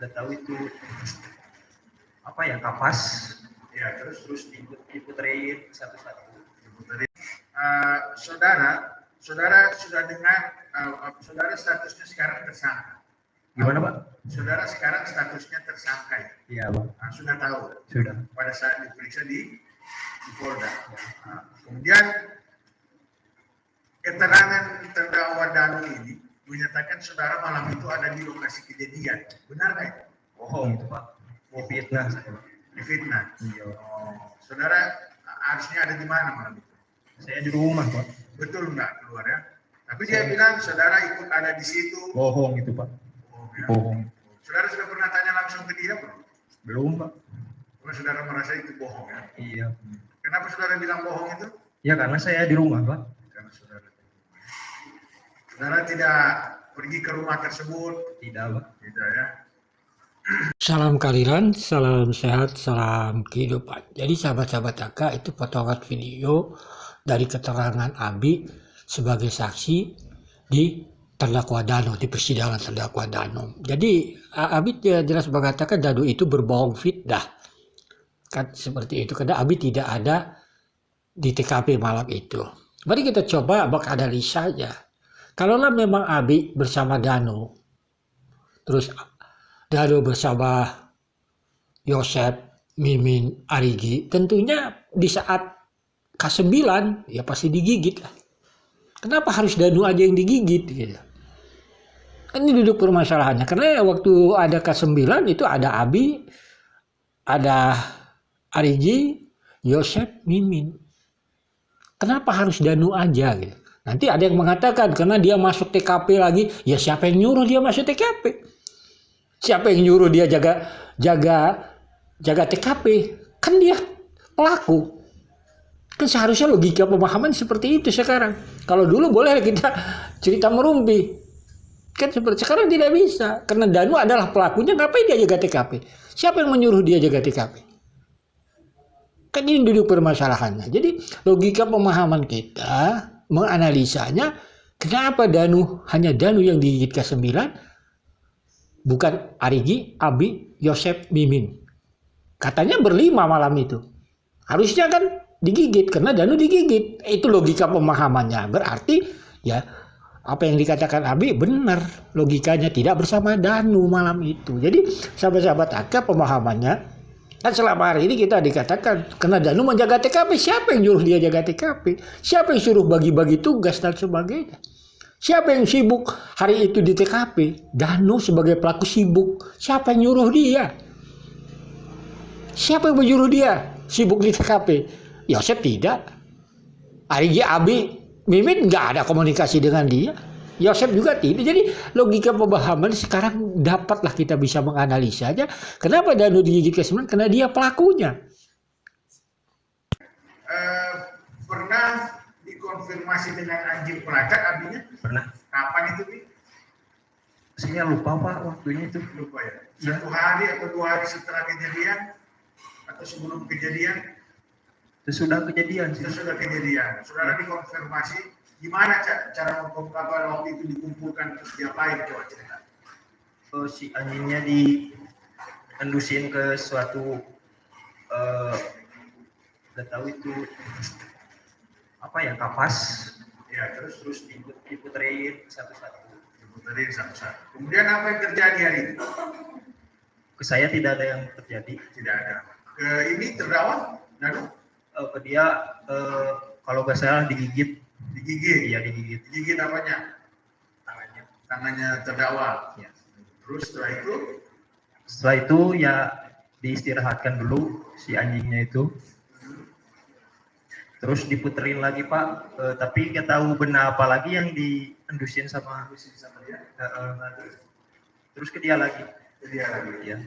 Udah tahu itu apa ya, kapas ya, terus diputerin satu-satu. Saudara sudah dengar, saudara statusnya sekarang tersangka. Gimana Pak? Saudara sekarang statusnya tersangka ya? Iya Pak. Sudah tahu? Sudah. Pada saat diperiksa di Polda. Kemudian keterangan terdakwa Danu ini menyatakan saudara malam itu ada di lokasi kejadian. Benar nggak itu? Bohong itu Pak. Difitnah saya. Difitnah? Iya. Saudara harusnya ada di mana malam itu? Saya di rumah Pak. Betul nggak keluar ya? Tapi dia bilang saudara ikut ada di situ. Bohong itu Pak. Bohong, ya? Bohong. Saudara sudah pernah tanya langsung ke dia belum? Belum Pak. Kalau saudara merasa itu bohong ya? Iya. Kenapa saudara bilang bohong itu? Ya karena saya di rumah Pak. Karena saudara tidak pergi ke rumah tersebut? Tidak Pak. Tidak ya? Salam keadilan, salam sehat, salam kehidupan. Jadi sahabat-sahabat AK, itu potongan video dari keterangan Abi sebagai saksi di terdakwa Danu, di persidangan terdakwa Danu. Jadi Abi jelas mengatakan Danu itu berbohong fitnah. Kan seperti itu, karena Abi tidak ada di TKP malam itu. Mari kita coba menganalisanya. Kalaulah memang Abi bersama Danu, terus Danu bersama Yosep, Mimin, Arigi, tentunya di saat K9 ya pasti digigit lah. Kenapa harus Danu aja yang digigit gitu? Kan ini duduk permasalahannya. Karena waktu ada K9 itu ada Abi, ada Arigi, Yosep, Mimin. Kenapa harus Danu aja gitu? Nanti ada yang mengatakan karena dia masuk TKP lagi, ya siapa yang nyuruh dia masuk TKP? Siapa yang nyuruh dia jaga TKP? Kan dia pelaku. Kan seharusnya logika pemahaman seperti itu sekarang. Kalau dulu boleh kita cerita merumpi. Kan seperti sekarang tidak bisa. Karena Danu adalah pelakunya, ngapain dia jaga TKP? Siapa yang menyuruh dia jaga TKP? Kan ini duduk permasalahannya. Jadi logika pemahaman kita menganalisanya, kenapa hanya Danu yang digigit K9? Bukan Arigi, Abi, Yosep, Mimin. Katanya berlima malam itu. Harusnya kan digigit karena Danu digigit. Itu logika pemahamannya. Berarti ya apa yang dikatakan Abi benar. Logikanya tidak bersama Danu malam itu. Jadi sahabat-sahabat AK pemahamannya. Kan selama hari ini kita dikatakan karena Danu menjaga TKP. Siapa yang nyuruh dia jaga TKP? Siapa yang suruh bagi-bagi tugas dan sebagainya? Siapa yang sibuk hari itu di TKP? Danu sebagai pelaku sibuk. Siapa yang nyuruh dia? Siapa yang menyuruh dia sibuk di TKP? Yosep tidak. Arigi, Abi, Mimin nggak ada komunikasi dengan dia. Yosep juga tidak. Jadi logika pemahaman sekarang dapatlah kita bisa menganalisa aja. Kenapa Danu digigit K9? Karena dia pelakunya. Pernah dikonfirmasi dengan anjing pelacak Abinya? Pernah. Kapan itu Bi? Saya lupa Pak waktunya itu. Lupa ya? Satu hari atau 2 hari setelah kejadian? Atau sebelum kejadian? Sesudah kejadian sih. Sesudah kejadian. Saudara dikonfirmasi gimana cara mengungkapkan waktu itu dikumpulkan terus diapain, coba cerita. Si anjingnya diendusin ke suatu udah tahu itu apa ya, kapas Ya, terus diputerin satu-satu. Diputerin satu-satu. Kemudian apa yang terjadi hari itu? Ke saya tidak ada yang terjadi. Tidak ada. Ke ini terdakwa Danu? Ke dia kalau nggak salah digigit. Digigit? Iya digigit. Digigit apanya? Tangannya. Tangannya terdakwa. Ya. Terus setelah itu ya diistirahatkan dulu si anjingnya itu. Terus diputerin lagi Pak, tapi nggak tahu benar apa lagi yang diendusin sama dia. Terus ke dia lagi. Ke dia lagi. Ya.